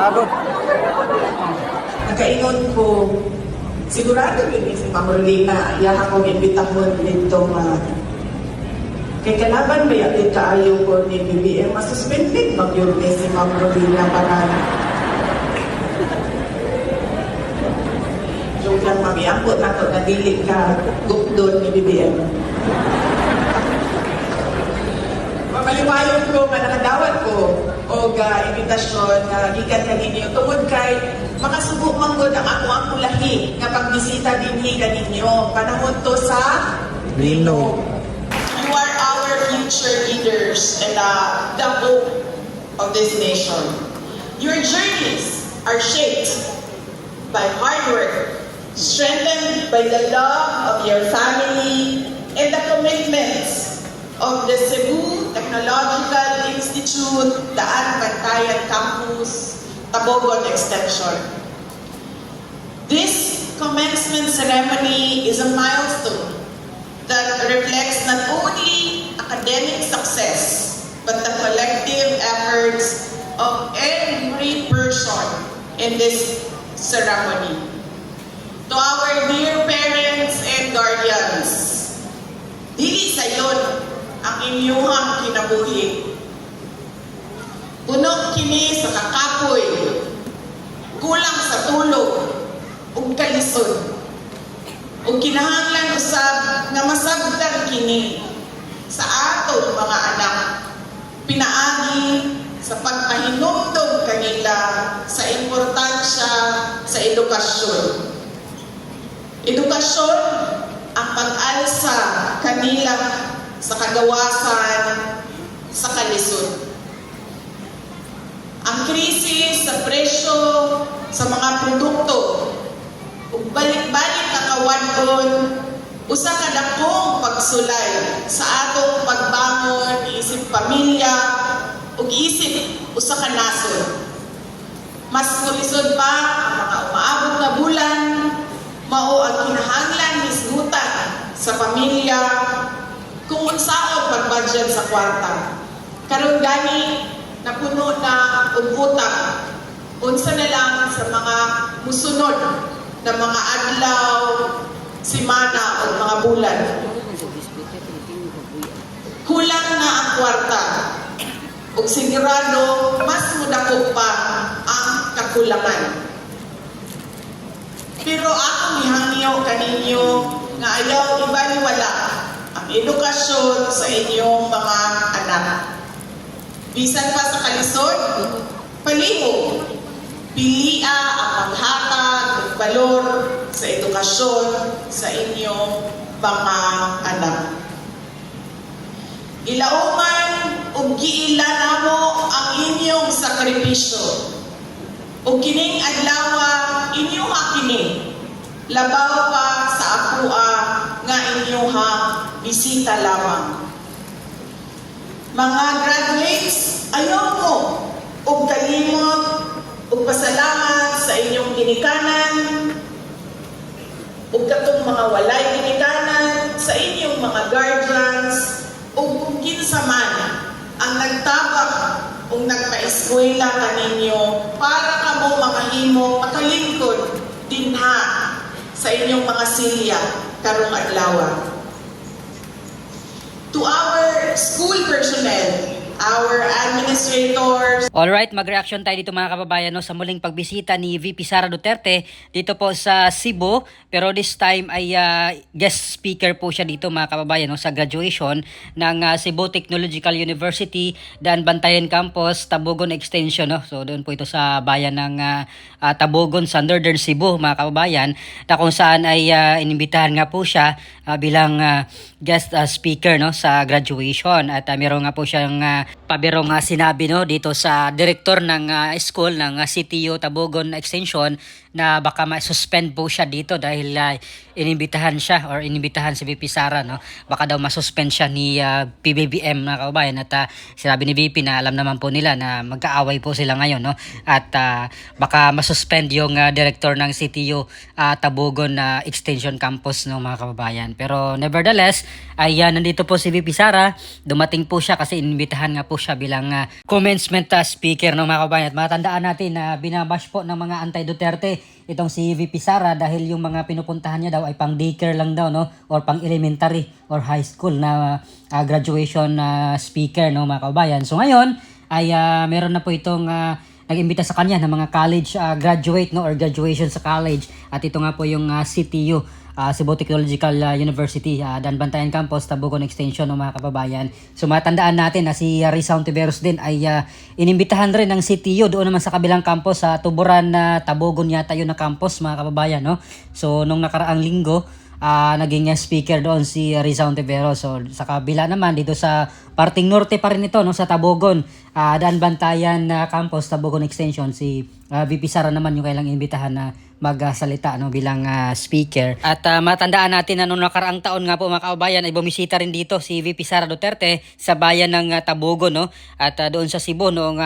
Abot. Nakaingon ko, sigurado yun si Ma'am Rolina, iya akong imbitahon dito kay kalaban ba yakin kaayo ko ni BBM, masuspended mag-yun si Ma'am Rolina para joke lang mag-iambot na ito na dili ka gupdon ni BBM. Mamaliwayon ko, manakadawat ko o imbitasyon na gikan kaninyo tungod kay makasubo manggod ang ang kulahi nga pagbisita dinhi kaninyo panahon to sa Lino. You are our future leaders and the hope of this nation. Your journeys are shaped by hard work, strengthened by the love of your family and the commitments of the Cebu Technological Institute, Daan Bantayan Campus, Tabogon Extension. This commencement ceremony is a milestone that reflects not only academic success, but the collective efforts of every person in this ceremony. To our dear parents and guardians, dili sayon ang inyong kinabuhi. Puno kini sa kakapoy, kulang sa tulog, ug kalisod. Ug kinahanglan usab nga masabtan kini sa aton mga anak, pinaagi sa pagpahinumdom kanila sa importansya sa edukasyon. Edukasyon ang pag-alsa kanila sa kagawasan sa kalisod. Ang krisis sa presyo sa mga produkto ug balik-balik na kawadon usa ka dakong pagsulay sa atong pagbangon isip pamilya ug isip usa ka nasod. Mas mulisod pa ang mga umaabot na bulan mao ang kinahanglan hisgutan sa pamilya kung unsaon pag-budget sa kwarta. Karon gani napuno na og utang. Unsa na lang sa mga musunod na mga adlaw, semana o mga bulan. Kulang na ang kwarta. Ug sigurado mas mudako pa ang kakulangan. Pero akong ihangyo kaninyo nga ayaw ibaliwala ang edukasyon sa inyong mga anak. Bisan pa sa kalisod, palihog, pilia ang paghatag ng balor sa edukasyon sa inyong mga anak. Ilauman ug giila namo ang inyong sakripisyo. Ug kining adlaw inyoha kini labaw pa sa akua nga inyoha bisita lamang. Mga graduates, ayaw mo ug kalimot ug pasalamat sa inyong ginikanan ug katong mga walay ginikanan sa inyong mga guardians ug kung kinsa man ang nagtabang ug nagpa-eskwela kaninyo para kamo makahimo makalingkod dinha sa inyong mga silya karong adlaw. To our school personnel, our administrators. Alright, mag-reaction tayo dito mga kababayan no, sa muling pagbisita ni VP Sara Duterte dito po sa Cebu. Pero this time ay guest speaker po siya dito mga kababayan no, sa graduation ng Cebu Technological University, Daan Bantayan Campus, Tabogon Extension. No? So doon po ito sa bayan ng Tabogon sa Northern Cebu mga kababayan, na kung saan ay inimbitahan nga po siya bilang guest speaker no, sa graduation. At meron nga po siyang pabirong sinabi no, dito sa director ng school ng CTU Tabogon Extension na baka ma-suspend po siya dito dahil inimbitahan siya or inimbitahan si VP Sara, no? Baka daw ma-suspend siya ni PBBM, mga kababayan, at sinabi ni VP na alam naman po nila na magkaaway po sila ngayon, no? At baka ma-suspend yung director ng CTU Tabogon na Extension Campus, no, mga kababayan. Pero nevertheless ay nandito po si VP Sara, dumating po siya kasi inimbitahan nga po siya bilang commencement speaker, no, mga kababayan. At matandaan natin na binabash po ng mga anti-Duterte itong si VP Sara dahil yung mga pinupuntahan niya daw ay pang daycare lang daw, no, or pang elementary or high school na graduation speaker, no, mga kababayan. So ngayon ay meron na po itong nag-imbita sa kanya ng mga college graduate, no, or graduation sa college, at ito nga po yung CTU Cebu Technological University, Dan Bantayan Campus, Tabogon Extension, no, mga kababayan. So matandaan natin na si Risa Ontiveros din ay inimbitahan rin ng CTU doon naman sa kabilang campus sa Tuburan na Tabogon yata yun na campus, mga kababayan, no. So nung nakaraang linggo naging speaker doon si Risa Ontiveros. So sa kabila naman dito sa parting norte pa rin ito, no, sa Tabogon, Dan Bantayan Campus, Tabogon Extension, si VP Sara naman yung kailang imbitahan na magsalita, no, bilang speaker. At matandaan natin na noong nakaraang taon nga po, mga kababayan, ay bumisita rin dito si VP Sara Duterte sa bayan ng Tabogon, no, at doon sa Cebu noong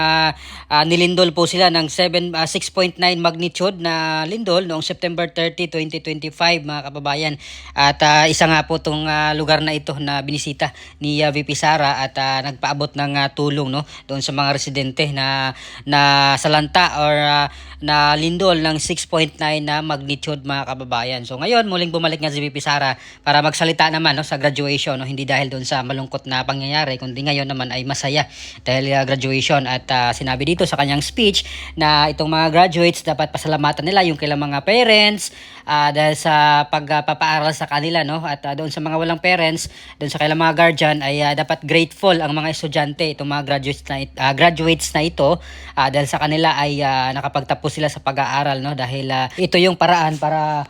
nilindol po sila ng 6.9 magnitude na lindol noong September 30, 2025, mga kababayan. At isa nga po itong lugar na ito na binisita ni VP Sara at nagpaabot ng tulong, no, doon sa mga residente na salanta or na lindol ng 6.9 na magnitude, mga kababayan. So ngayon muling bumalik nga si VP Sara para magsalita naman, no, sa graduation, no, hindi dahil doon sa malungkot na pangyayari kundi ngayon naman ay masaya dahil graduation. At sinabi dito sa kanyang speech na itong mga graduates dapat pasalamatan nila yung kailang mga parents dahil sa pagpapaaral sa kanila, no, at doon sa mga walang parents, doon sa kailang mga guardian ay dapat grateful ang mga estudyante, itong mga graduates na ito dahil sa kanila ay nakapagtapos sila sa pag-aaral, no, dahil ito yung paraan para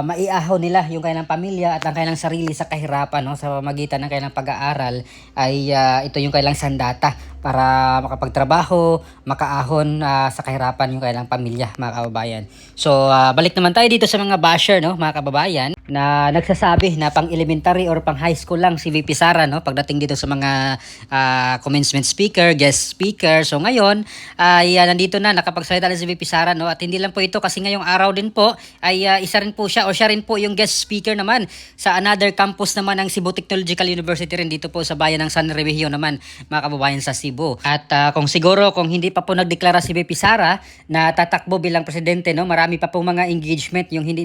maiahon nila yung kanilang pamilya at ang kanilang sarili sa kahirapan, no, sa pamamagitan ng kanilang pag-aaral ay ito yung kanilang sandata para makapagtrabaho, makaahon sa kahirapan yung kanilang pamilya, mga kababayan. So balik naman tayo dito sa mga basher, no, mga kababayan, na nagsasabi na pang elementary or pang high school lang si VP Sara, no, pagdating dito sa mga commencement speaker, guest speaker. So ngayon ay nandito na, nakapagsalita na si VP Sara, no, at hindi lang po ito kasi ngayong araw din po ay isa rin po siya o siya rin po yung guest speaker naman sa another campus naman ng Cebu Technological University rin dito po sa bayan ng San Remigio naman, mga kababayan, sa Cebu. At kung hindi pa po nagdeklara si VP Sara na tatakbo bilang presidente, no, marami pa po mga engagement yung hindi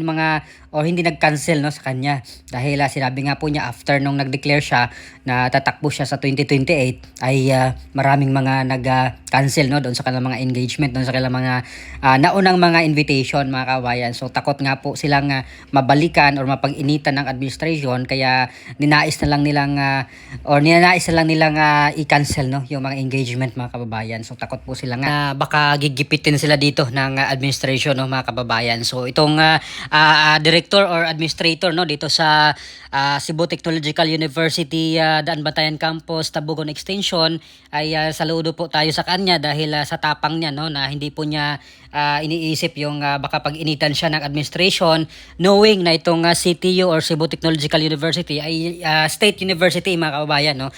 nag-cancel, no, sa kanya dahil sinabi nga po niya after nung nag-declare siya na tatakbo siya sa 2028 ay maraming mga nag-cancel, no, doon sa kanilang mga engagement, doon sa kanilang mga naunang mga invitation, mga kababayan. So takot nga po silang mabalikan or mapag-initan ng administration, kaya ninais na lang nilang i-cancel, no, yung mga engagement, mga kababayan. So takot po sila nga baka gigipitin sila dito ng administration, no, mga kababayan. So itong director or administrator, no, dito sa Cebu Technological University Dan Bantayan Campus, Tabogon Extension ay saludo po tayo sa kanya dahil sa tapang niya, no, na hindi po niya iniisip yung baka pag-initan siya ng administration, knowing na itong CTU or Cebu Technological University ay state university, mga kababayan, no.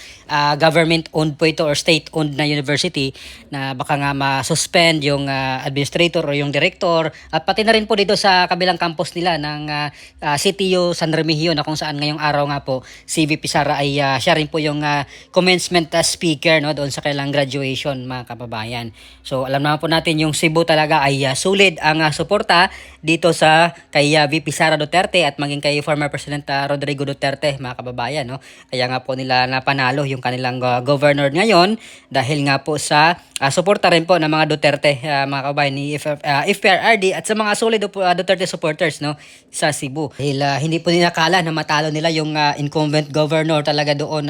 Government owned po ito or state owned na university na baka nga ma-suspend yung administrator or yung director, at pati na rin po dito sa kabilang campus nila ng CTU San Remigio, na kung saan ngayong araw nga po si VP Sara ay siya rin po yung commencement speaker, no, doon sa kailang graduation, mga kababayan. So alam naman po natin yung Cebu talaga ay solid ang suporta dito sa kay VP Sara Duterte at maging kay former President Rodrigo Duterte, mga kababayan, no. Kaya nga po nila napanalo yung kanilang governor ngayon dahil nga po sa suporta rin po ng mga Duterte, mga kababayan, ni FPRRD at sa mga solid Duterte supporters, no, sa Cebu. Dahil hindi po nila kala na matalo nila yung incumbent governor talaga doon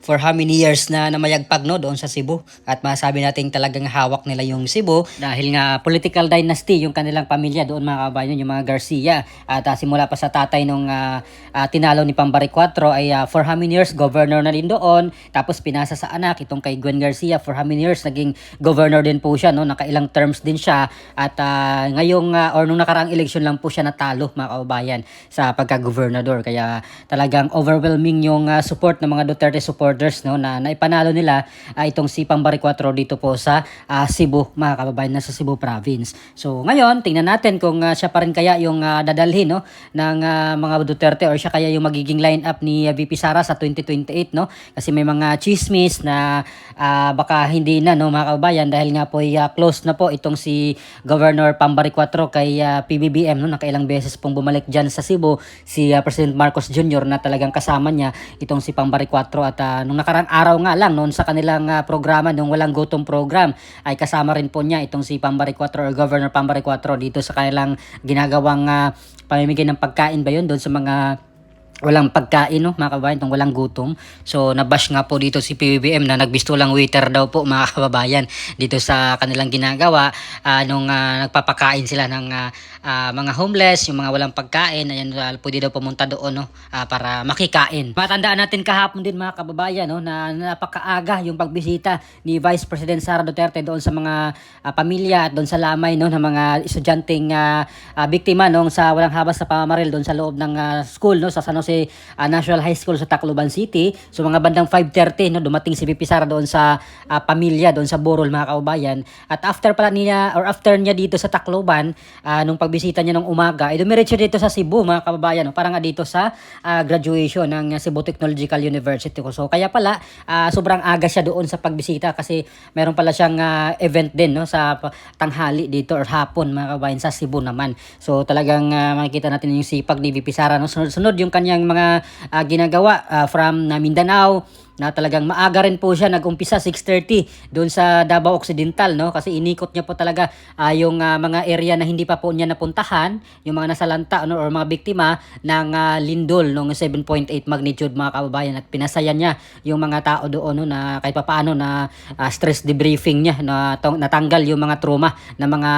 for how many years na namayagpag, no, doon sa Cebu. At masabi natin talagang hawak nila yung Cebu dahil nga political political dynasty yung kanilang pamilya doon mga kabayan, yung mga Garcia. At simula pa sa tatay nung tinalo ni Pambari 4 ay for how many years governor na din doon. Tapos pinasa sa anak itong kay Gwen Garcia, for how many years naging governor din po siya, no? Nakailang terms din siya. At ngayong or nung nakaraang eleksyon lang po siya natalo mga kababayan sa pagka-gobernador. Kaya talagang overwhelming yung support ng mga Duterte supporters, no, na naipanalo nila itong si Pambari 4 dito po sa Cebu mga kababayan, nasa Cebu province. So ngayon tingnan natin kung siya pa rin kaya yung dadalhin, no, ng mga Duterte, or siya kaya yung magiging lineup ni VP Sara sa 2028, no, kasi may mga chismis na baka hindi na, no, mga kababayan, dahil nga po close na po itong si Governor Pambari 4 kay PBBM, no. Nakailang beses pong bumalik dyan sa Cebu si President Marcos Jr. na talagang kasama niya itong si Pambari 4. At nung nakarang araw nga lang noon sa kanilang programa, nung walang gutom program, ay kasama rin po niya itong si Pambari 4 or Governor Pambari 4 dito sa kanilang ginagawang pamimigay ng pagkain ba yun doon sa mga walang pagkain, no, mga kababayan, itong walang gutom. So nabash nga po dito si PBBM na nagbisto lang waiter daw po mga kababayan dito sa kanilang ginagawa nung nagpapakain sila ng mga homeless, yung mga walang pagkain. Ayan, pwede daw pumunta doon, no, para makikain. Matandaan natin kahapon din mga kababayan, no, na napakaaga yung pagbisita ni Vice President Sara Duterte doon sa mga pamilya at doon sa lamay, no, ng mga estudyanteng biktima nung sa walang habas na pamamaril doon sa loob ng school, no, sa San Jose National High School sa Tacloban City. So mga bandang 5:30, no, dumating si VP Sara doon sa pamilya doon sa Borol mga kababayan. At after niya dito sa Tacloban, nung pagbisita niya ng umaga, ay dumiretso dito sa Cebu mga kababayan, no, para nga dito sa graduation ng Cebu Technological University. So kaya pala sobrang aga siya doon sa pagbisita kasi meron pala siyang event din, no, sa tanghali dito or hapon mga kababayan sa Cebu naman. So talagang makikita natin yung sipag ni VP Sara, no. Sunod yung kanyang mga ginagawa from Mindanao, na talagang maaga rin po siya nag-umpisa 6:30 doon sa Davao Occidental, no, kasi inikot niya po talaga yung mga area na hindi pa po niya napuntahan, yung mga nasalanta, no, or mga biktima ng lindol nung 7.8 magnitude mga kababayan, at pinasaya niya yung mga tao doon, no, na kahit papaano na stress debriefing niya na natanggal yung mga trauma ng mga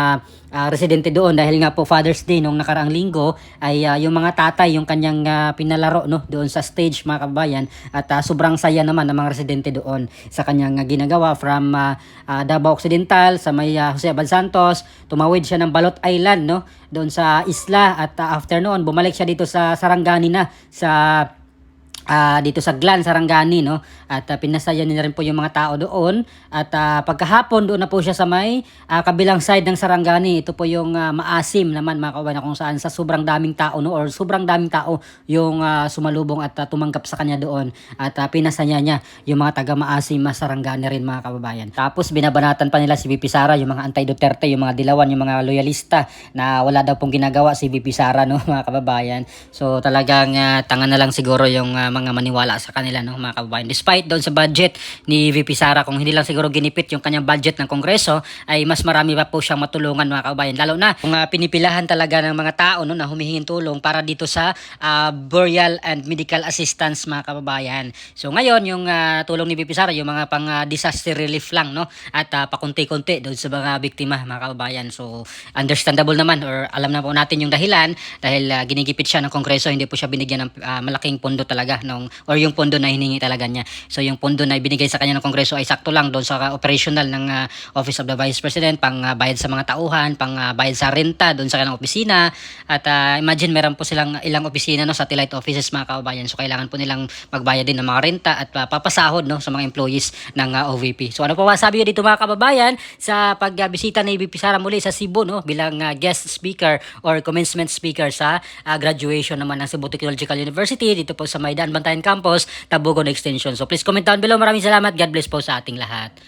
residente doon, dahil nga po Father's Day nung nakaraang linggo ay yung mga tatay yung kanyang pinalaro, no, doon sa stage mga kababayan, at sobrang saya naman ng mga residente doon sa kanyang ginagawa from Davao Occidental sa may Jose Abad Santos. Tumawid siya ng Balot Island, no, doon sa isla, at after noon bumalik siya dito sa Sarangani na sa dito sa Glan, Sarangani, no, at pinasaya niya rin po yung mga tao doon. At pagkahapon doon na po siya sa may kabilang side ng Sarangani. Ito po yung maasim naman mga kababayan, kung saan sa sobrang daming tao, no, or sobrang daming tao yung sumalubong at tumanggap sa kanya doon, at pinasaya niya yung mga taga maasim Sarangani rin mga kababayan. Tapos binabanatan pa nila si VP Sara, yung mga anti-Duterte, yung mga dilawan, yung mga loyalista na wala daw pong ginagawa si VP Sara, no, mga kababayan. So talagang tanga na lang siguro yung mga maniwala sa kanila, no, mga kababayan. Despite doon sa budget ni VP Sara, kung hindi lang siguro ginipit yung kanyang budget ng Kongreso, ay mas marami pa po siyang matulungan mga kababayan. Lalo na kung pinipilahan talaga ng mga tao, no, na humihingin tulong para dito sa burial and medical assistance mga kababayan. So ngayon yung tulong ni VP Sara, yung mga pang disaster relief lang, no, at pakunti-kunti doon sa mga biktima mga kababayan. So understandable naman, or alam na po natin yung dahilan, dahil ginigipit siya ng Kongreso, hindi po siya binigyan ng malaking pondo talaga or yung pondo na hiningi talaga niya. So yung pondo na ibinigay sa kanya ng Kongreso ay sakto lang doon sa operational ng Office of the Vice President, pang bayad sa mga tauhan, pang bayad sa renta doon sa kanilang opisina. At imagine meron po silang ilang opisina, no, satellite offices mga kababayan. So kailangan po nilang magbayad din ng mga renta at papasahod, no, sa mga employees ng OVP. So ano po masabi niyo dito mga kababayan sa pagbisita ni VP Sara muli sa Cebu, no, bilang guest speaker or commencement speaker sa graduation naman ng Cebu Technological University dito po sa Maydan Bantayan Campus, Tabugon Extension. So please comment down below. Maraming salamat. God bless po sa ating lahat.